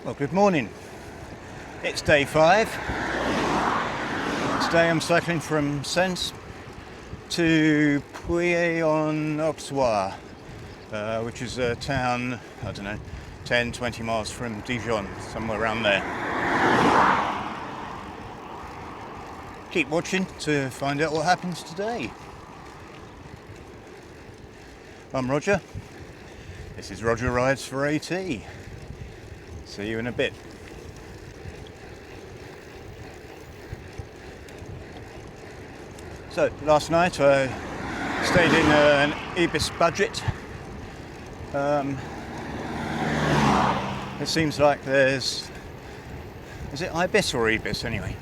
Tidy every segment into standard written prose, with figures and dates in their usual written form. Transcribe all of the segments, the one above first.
Well, good morning. It's day 5. Today I'm cycling from Sens to Pouilly-en-Auxois, which is a town, I don't know, 10, 20 miles from Dijon, somewhere around there. Keep watching to find out what happens today. I'm Roger. This is Roger Rides for AT. See you in a bit. So last night I stayed in an Ibis budget. It seems like is it Ibis or Ibis anyway?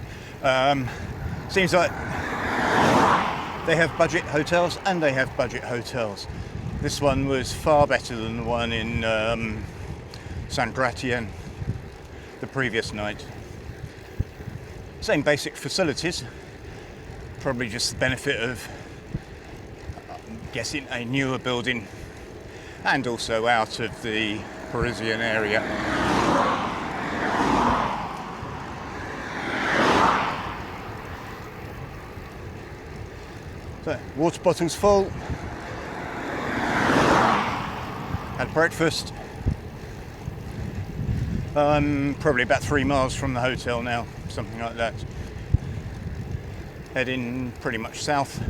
Seems like they have budget hotels and they have budget hotels. This one was far better than the one in Saint-Gratien the previous night. Same basic facilities, probably just the benefit of, I'm guessing, a newer building and also out of the Parisian area. So, water bottles full, had breakfast. I'm probably about 3 miles from the hotel now, something like that. Heading pretty much south.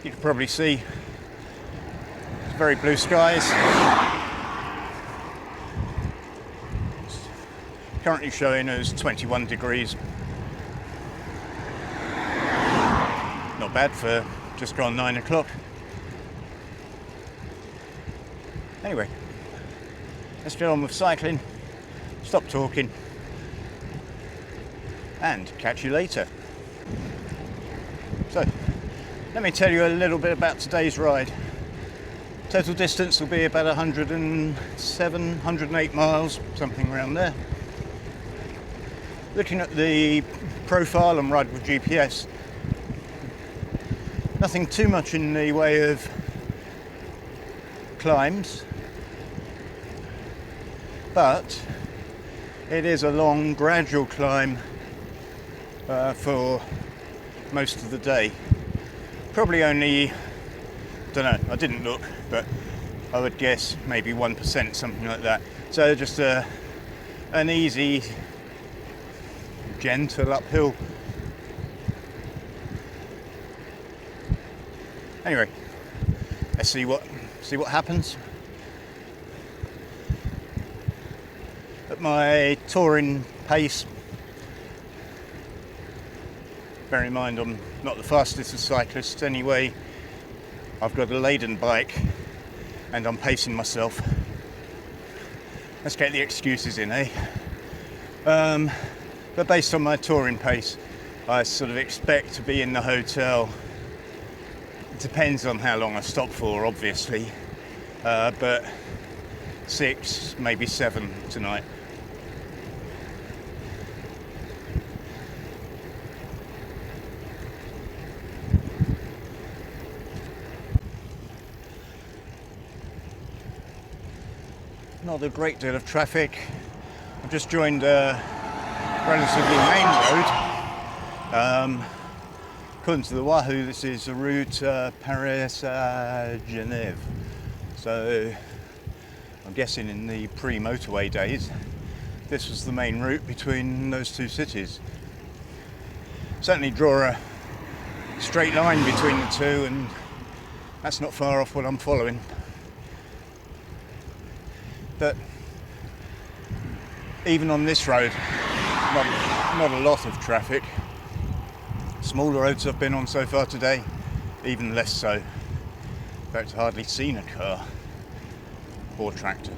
You can probably see it's very blue skies. It's currently showing as 21 degrees. Not bad for just gone 9 o'clock. Anyway, let's get on with cycling, stop talking, and catch you later. So, let me tell you a little bit about today's ride. Total distance will be about 107, 108 miles, something around there. Looking at the profile and Ride with GPS, nothing too much in the way of climbs, but it is a long, gradual climb for most of the day. Probably only, don't know, I didn't look, but I would guess maybe 1%, something like that. So just an easy, gentle uphill. Anyway, let's see what happens. At my touring pace, bear in mind I'm not the fastest of cyclists anyway. I've got a laden bike and I'm pacing myself. Let's get the excuses in, eh? But based on my touring pace, I sort of expect to be in the hotel. It depends on how long I stop for, obviously, but 6, maybe 7 tonight. Not a great deal of traffic. I've just joined a relatively main road. According to the Wahoo, this is the route Paris-Genève. So I'm guessing in the pre-motorway days, this was the main route between those two cities. Certainly draw a straight line between the two, and that's not far off what I'm following. But even on this road, not a lot of traffic. Smaller roads I've been on so far today, even less so. In fact, hardly seen a car or tractor.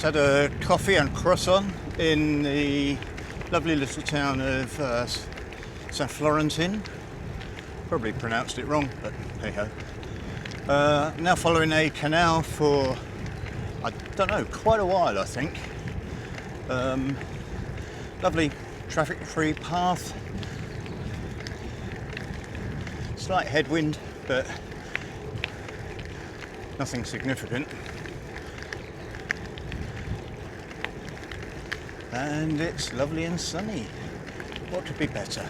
had a coffee and croissant in the lovely little town of Saint-Florentin. Probably pronounced it wrong, but hey ho. Now following a canal for, I don't know, quite a while I think. Lovely traffic-free path. Slight headwind, but nothing significant. And it's lovely and sunny. What could be better?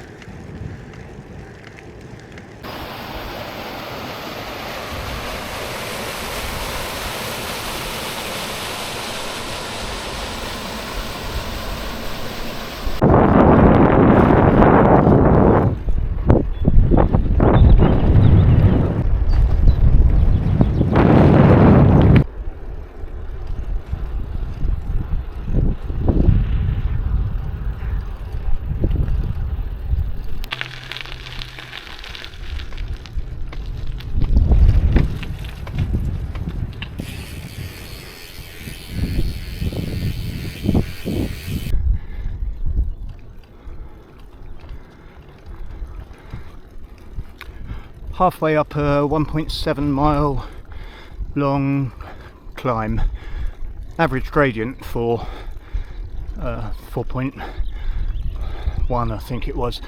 Halfway up a 1.7 mile long climb, average gradient for 4.1 I think it was.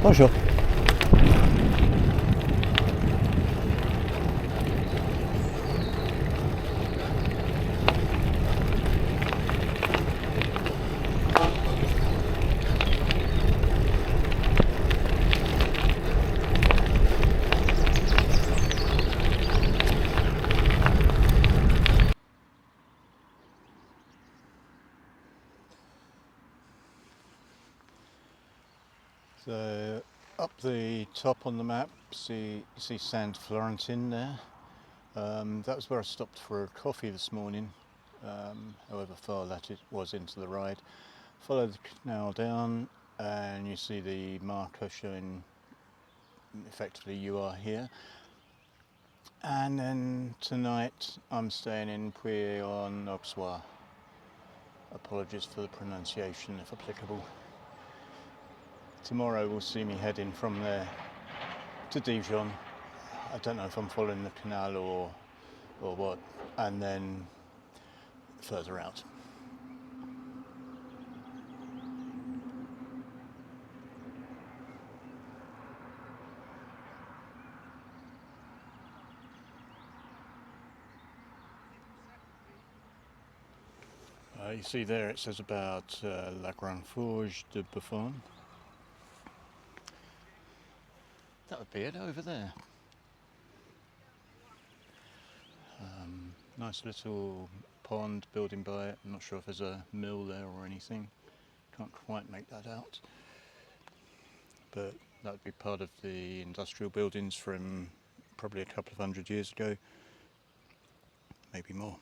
Bonjour. So up the top on the map, you see Saint-Florentin there. That was where I stopped for a coffee this morning, however far that it was into the ride. Follow the canal down and you see the marker showing effectively you are here. And then tonight I'm staying in Pouilly-en-Auxois. Apologies for the pronunciation if applicable. Tomorrow will see me heading from there to Dijon. I don't know if I'm following the canal or what, and then further out. You see there it says about La Grande Forge de Buffon. That would be it over there. Nice little pond building by it. I'm not sure if there's a mill there or anything. Can't quite make that out. But that would be part of the industrial buildings from probably a couple of 100 years ago, maybe more.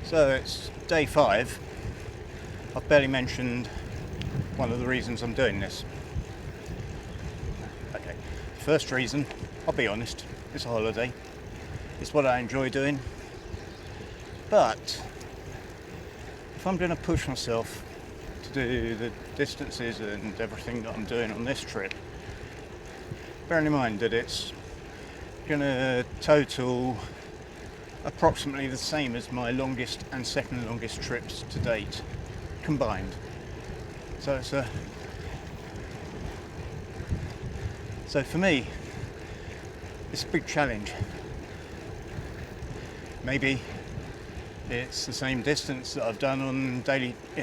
So it's day 5. I've barely mentioned one of the reasons I'm doing this. Okay, first reason, I'll be honest, it's a holiday. It's what I enjoy doing. But if I'm going to push myself to do the distances and everything that I'm doing on this trip, bearing in mind that it's going to total approximately the same as my longest and second longest trips to date combined. So for me, it's a big challenge. Maybe it's the same distance that I've done on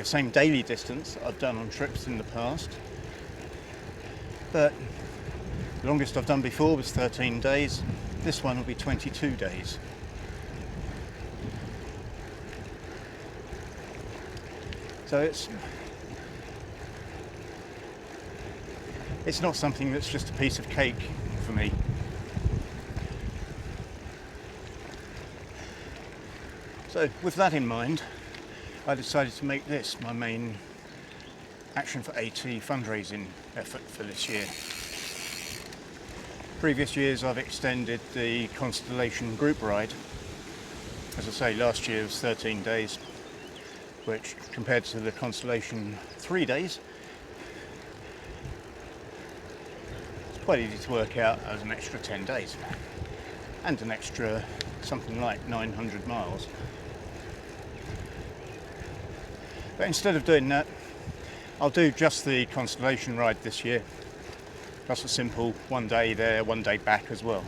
same daily distance that I've done on trips in the past. But the longest I've done before was 13 days. This one will be 22 days. So it's not something that's just a piece of cake for me. So with that in mind, I decided to make this my main Action for AT fundraising effort for this year. Previous years I've extended the Constellation group ride. As I say, last year was 13 days. Which compared to the Constellation 3 days, it's quite easy to work out as an extra 10 days and an extra something like 900 miles. But instead of doing that, I'll do just the Constellation ride this year. Just a simple 1 day there, 1 day back as well.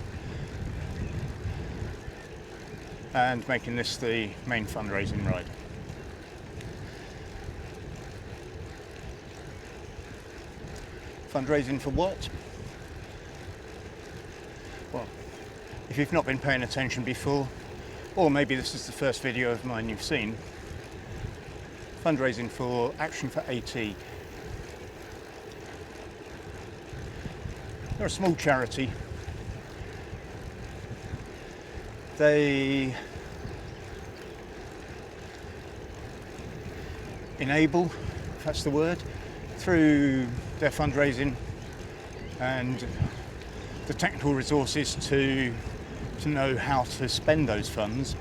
And making this the main fundraising ride. Fundraising for what? Well, if you've not been paying attention before, or maybe this is the first video of mine you've seen, fundraising for Action for AT. They're a small charity. They enable, if that's the word, through their fundraising and the technical resources to know how to spend those funds,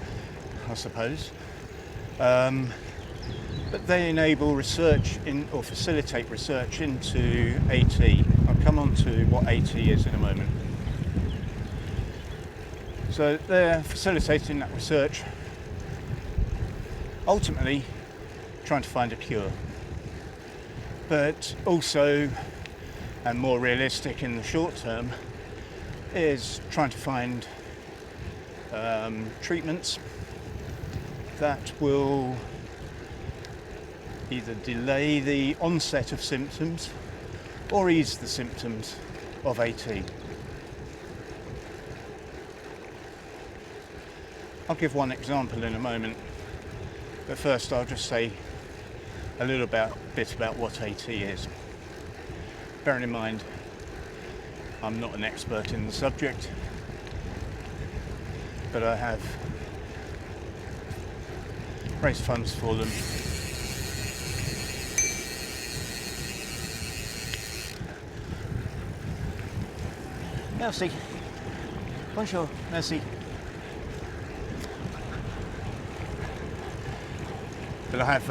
I suppose. But they enable research or facilitate research into AT. I'll come on to what AT is in a moment. So they're facilitating that research, ultimately trying to find a cure. But also, and more realistic in the short term, is trying to find treatments that will either delay the onset of symptoms or ease the symptoms of AT. I'll give one example in a moment, but first I'll just say a little bit about what AT is. Bearing in mind, I'm not an expert in the subject, but I have raised funds for them. Merci. Bonjour. Merci. But I have,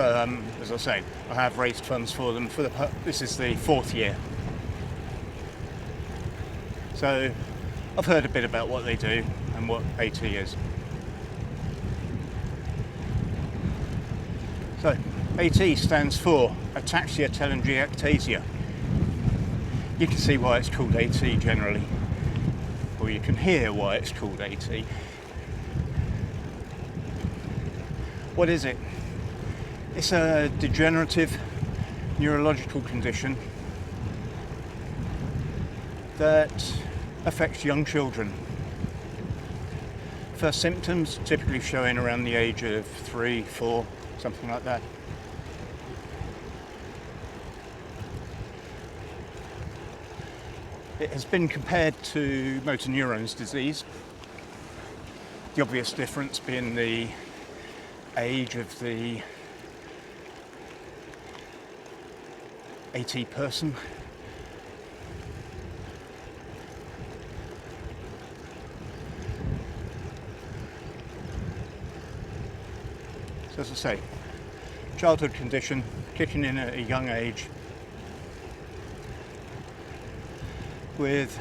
as I say, I have raised funds for them for this is the 4th year. So I've heard a bit about what they do and what AT is. So AT stands for Ataxia telangiectasia. You can see why it's called AT generally, or you can hear why it's called AT. What is it? It's a degenerative neurological condition that affects young children. First symptoms typically showing around the age of 3, 4, something like that. It has been compared to motor neurons disease, the obvious difference being the age of the AT person. So as I say, childhood condition, kicking in at a young age, with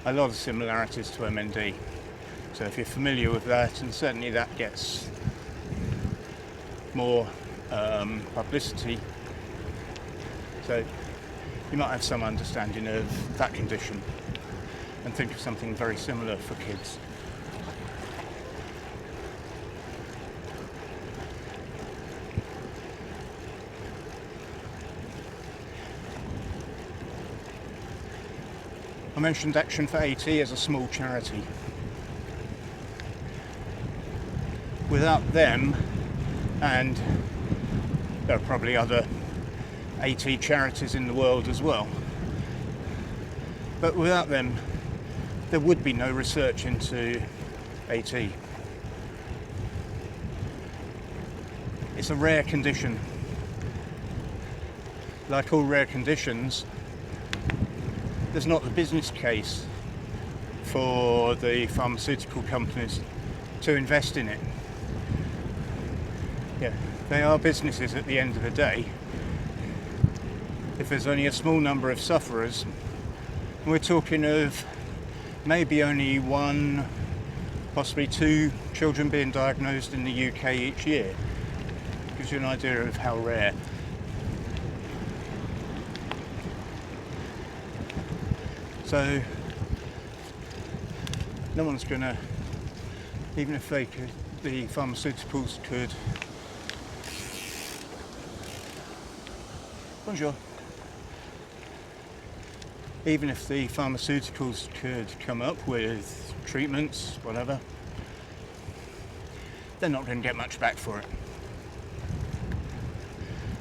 a lot of similarities to MND. So if you're familiar with that, and certainly that gets more publicity, so you might have some understanding of that condition and think of something very similar for kids. I mentioned Action for AT as a small charity. Without them, and there are probably other AT charities in the world as well, but without them there would be no research into AT. It's a rare condition. Like all rare conditions, there's not the business case for the pharmaceutical companies to invest in it. Yeah, they are businesses at the end of the day. If there's only a small number of sufferers, and we're talking of maybe only 1, possibly 2 children being diagnosed in the UK each year, gives you an idea of how rare. So no one's going to, even if they could, the pharmaceuticals could. Bonjour. Even if the pharmaceuticals could come up with treatments, whatever, they're not going to get much back for it.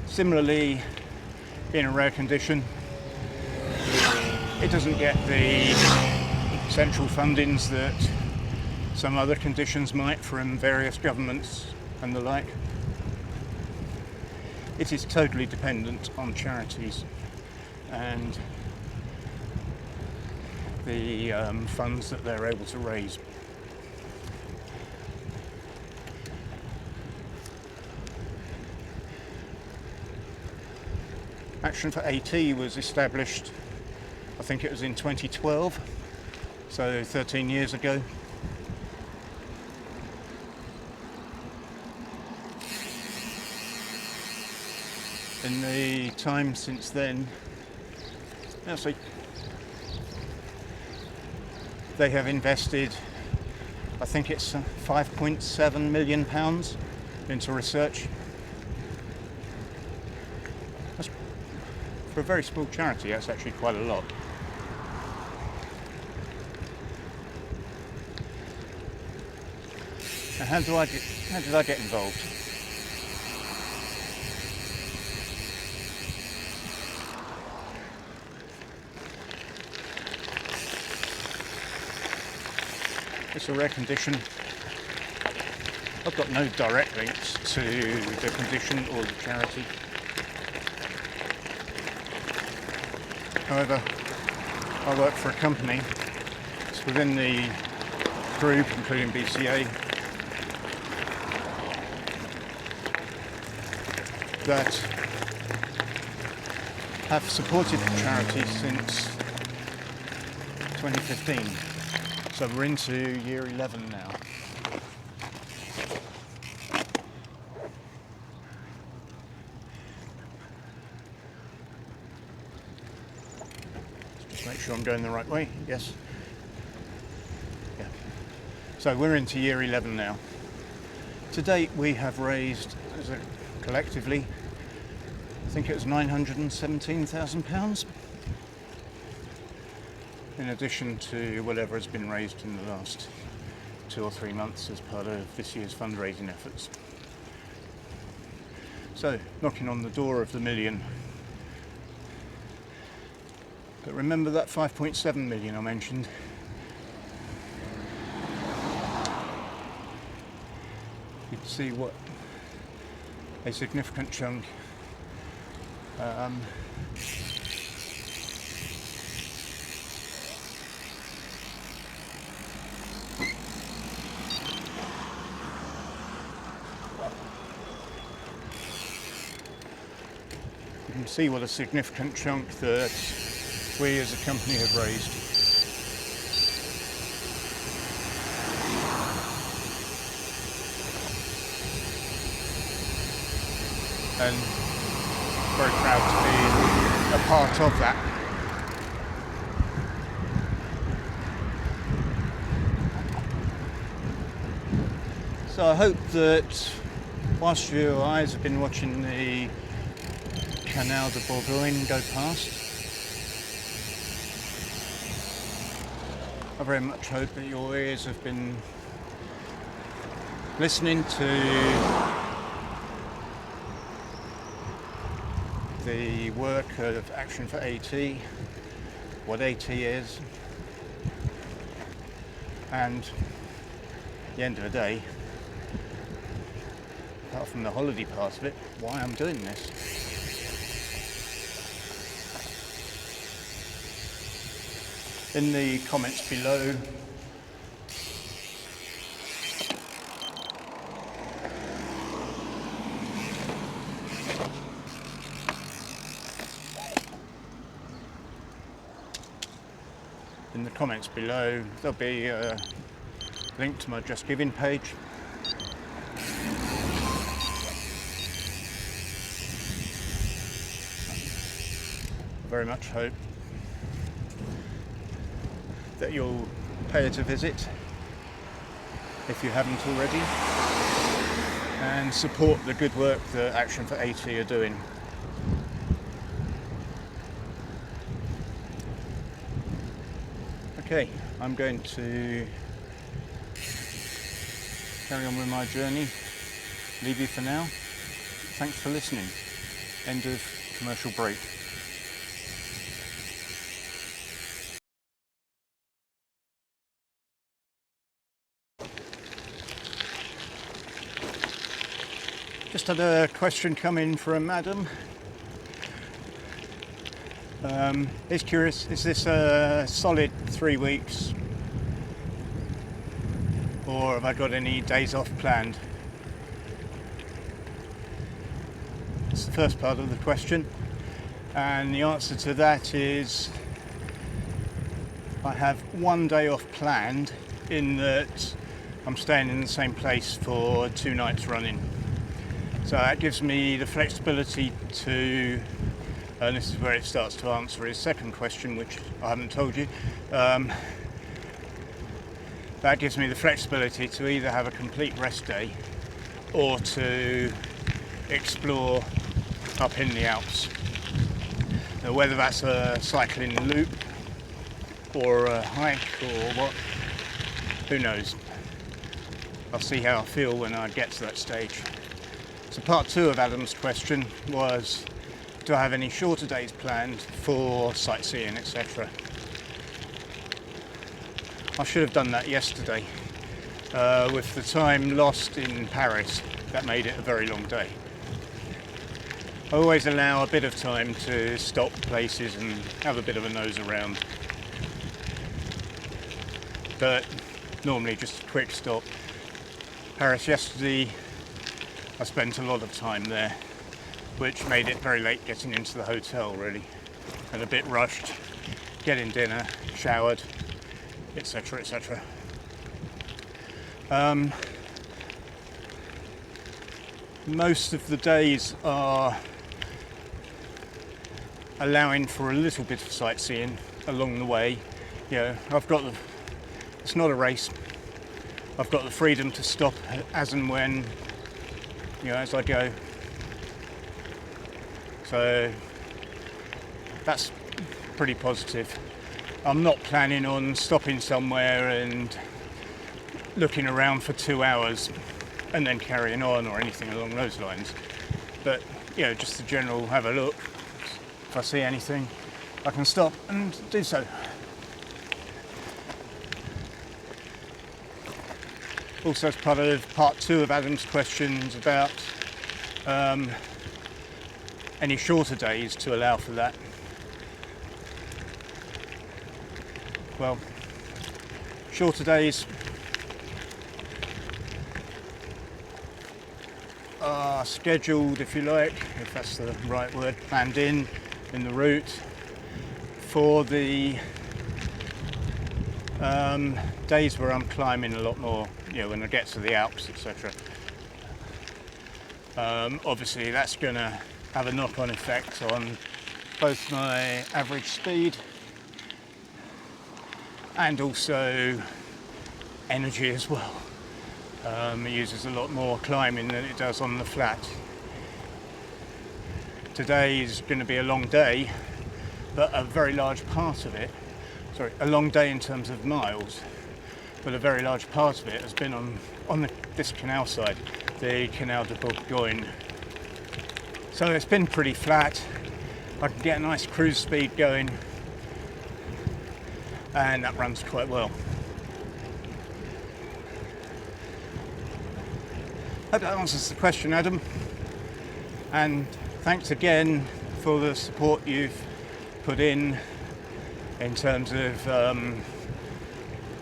Similarly, being a rare condition, it doesn't get the central fundings that some other conditions might from various governments and the like. It is totally dependent on charities and the funds that they're able to raise. Action for AT was established, I think it was in 2012, so 13 years ago. In the time since then, actually, they have invested, I think it's £5.7 million into research. That's, for a very small charity, that's actually quite a lot. Now, how did I get involved? It's a rare condition. I've got no direct links to the condition or the charity. However, I work for a company. It's within the group, including BCA, that have supported the charity since 2015. So we're into year 11 now. Just make sure I'm going the right way. Yes. Yeah. So we're into year 11 now. To date we have raised, collectively, I think it was £917,000, in addition to whatever has been raised in the last 2 or 3 months as part of this year's fundraising efforts. So, knocking on the door of the million. But remember that 5.7 million I mentioned? You can see what a significant chunk you can see what a significant chunk that we as a company have raised. And very proud to be a part of that. So I hope that whilst your eyes have been watching the Canal du Bourgogne go past, I very much hope that your ears have been listening to the work of Action for AT, what AT is, and at the end of the day, apart from the holiday part of it, why I'm doing this. In the comments below, there'll be a link to my Just Giving page. I very much hope that you'll pay it a visit if you haven't already, and support the good work that Action for AT are doing. Okay, I'm going to carry on with my journey, leave you for now. Thanks for listening. End of commercial break. Just had a question come in from Adam. He's curious, is this a solid 3 weeks, or have I got any days off planned? That's the first part of the question, and the answer to that is I have 1 day off planned, in that I'm staying in the same place for 2 nights running. So that gives me the flexibility to, and this is where it starts to answer his second question, which I haven't told you. That gives me the flexibility to either have a complete rest day or to explore up in the Alps. Now, whether that's a cycling loop or a hike or what, who knows. I'll see how I feel when I get to that stage. So part 2 of Adam's question was, do I have any shorter days planned for sightseeing, etc.? I should have done that yesterday. With the time lost in Paris, that made it a very long day. I always allow a bit of time to stop places and have a bit of a nose around. but normally just a quick stop. Paris yesterday, I spent a lot of time there, which made it very late getting into the hotel really, and a bit rushed getting dinner, showered, etc, etc. Most of the days are allowing for a little bit of sightseeing along the way. You know, it's not a race. I've got the freedom to stop as and when, you know, as I go. So that's pretty positive. I'm not planning on stopping somewhere and looking around for 2 hours and then carrying on or anything along those lines. But, you know, just the general have a look. If I see anything, I can stop and do so. Also, as part of part 2 of Adam's questions about any shorter days to allow for that. Well, shorter days are scheduled, if you like, if that's the right word, planned in the route for the days where I'm climbing a lot more, you know, when I get to the Alps, etc. Obviously that's going to have a knock-on effect on both my average speed and also energy as well. It uses a lot more climbing than it does on the flat. Today is going to be a long day, but a very large part of it, a long day in terms of miles, but a very large part of it has been on this canal side, the Canal du Bourgogne. So it's been pretty flat. I can get a nice cruise speed going, and that runs quite well. Hope that answers the question, Adam. And thanks again for the support you've put in terms of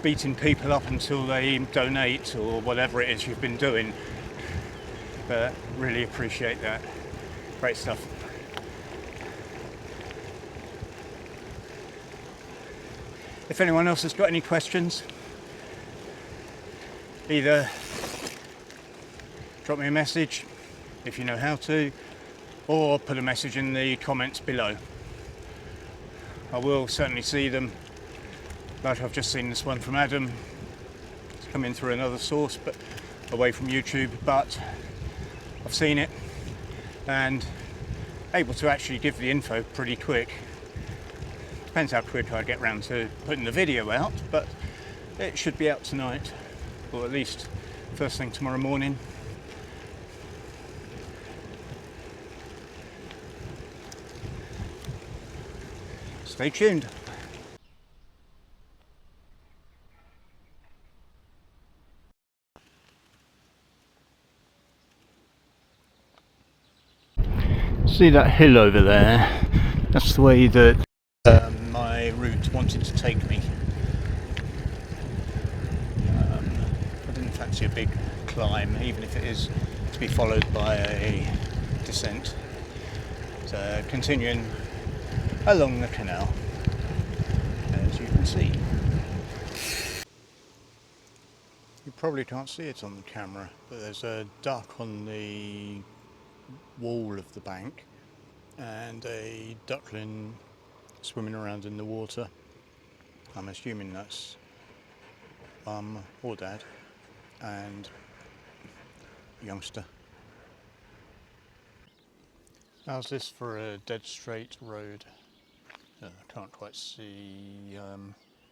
beating people up until they donate or whatever it is you've been doing. But really appreciate that. Great stuff. If anyone else has got any questions, either drop me a message if you know how to, or put a message in the comments below. I will certainly see them. Like I've just seen this one from Adam. It's come in through another source, but away from YouTube, but I've seen it and able to actually give the info pretty quick. Depends how quick I get round to putting the video out, but it should be out tonight, or at least first thing tomorrow morning. Stay tuned. See that hill over there? That's the way that my route wanted to take me. I didn't fancy a big climb, even if it is to be followed by a descent. So continuing along the canal, as you can see. You probably can't see it on the camera, but there's a duck on the wall of the bank and a duckling swimming around in the water. I'm assuming that's mum or dad and youngster. How's this for a dead straight road? I can't quite see.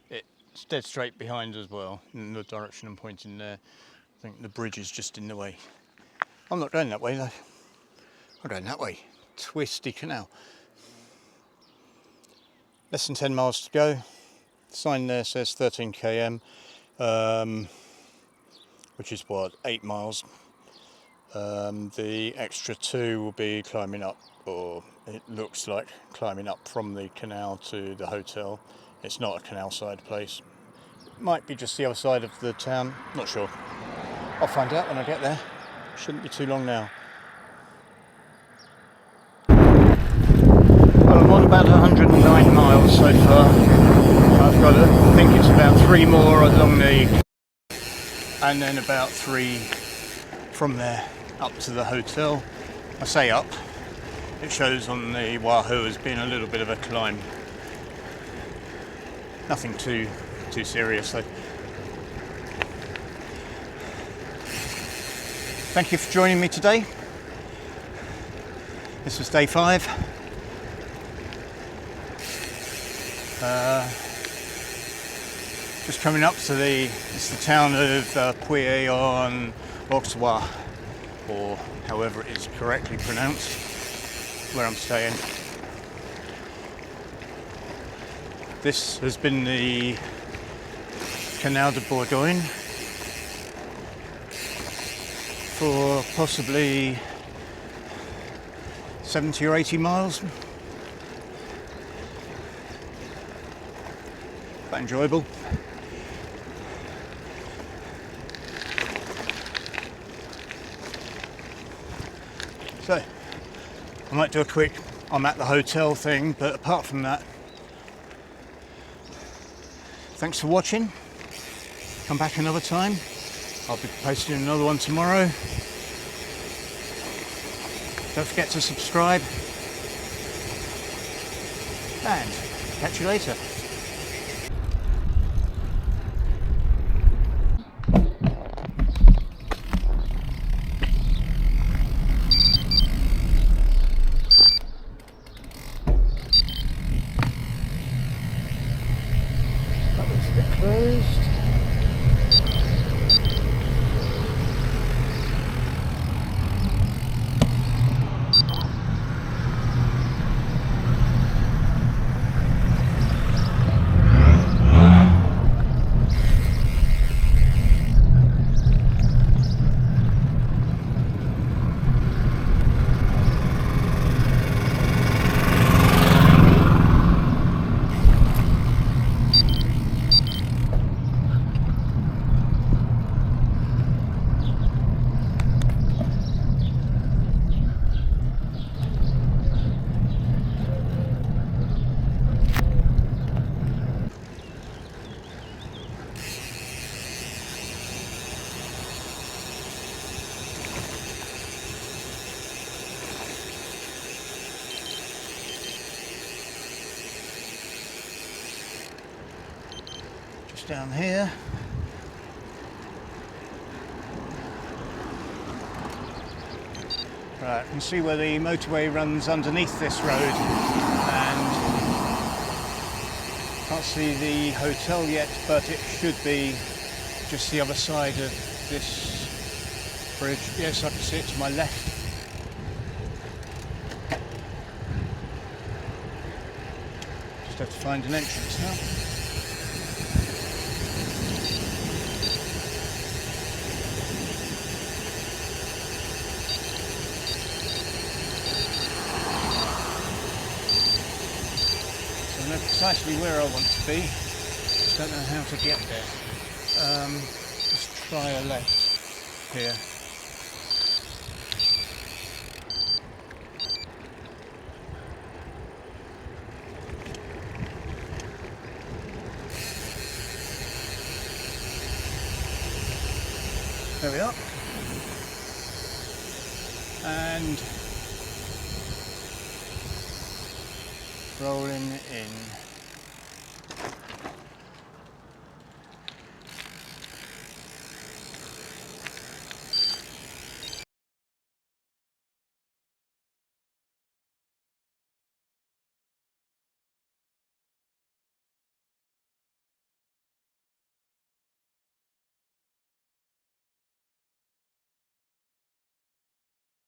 It's dead straight behind as well, in the direction I'm pointing there. I think the bridge is just in the way. I'm not going that way though. I'm going that way. Twisty canal. Less than 10 miles to go. The sign there says 13 km, which is what, 8 miles. The extra 2 will be climbing up, or it looks like climbing up from the canal to the hotel. It's not a canal side place. Might be just the other side of the town, not sure. I'll find out when I get there. Shouldn't be too long now. Well, I'm on about 109 miles so far. I've got to, I think it's about 3 more along the, and then about 3 from there up to the hotel. I say up, it shows on the Wahoo as being a little bit of a climb. Nothing too serious though. Thank you for joining me today. This was day 5. Just coming up to it's the town of Pouilly-en-Auxois, or however it is correctly pronounced, where I'm staying. This has been the Canal du Bourgogne for possibly 70 or 80 miles. Quite enjoyable. So, I might do a quick I'm at the hotel thing, but apart from that, thanks for watching. Come back another time. I'll be posting another one tomorrow. Don't forget to subscribe. And catch you later. That looks a bit closed. Down here. Right, you can see where the motorway runs underneath this road, and can't see the hotel yet, but it should be just the other side of this bridge. Yes, I can see it to my left. Just have to find an entrance now. I know precisely where I want to be, just don't know how to get there. Just try a left here. There we are. And rolling in.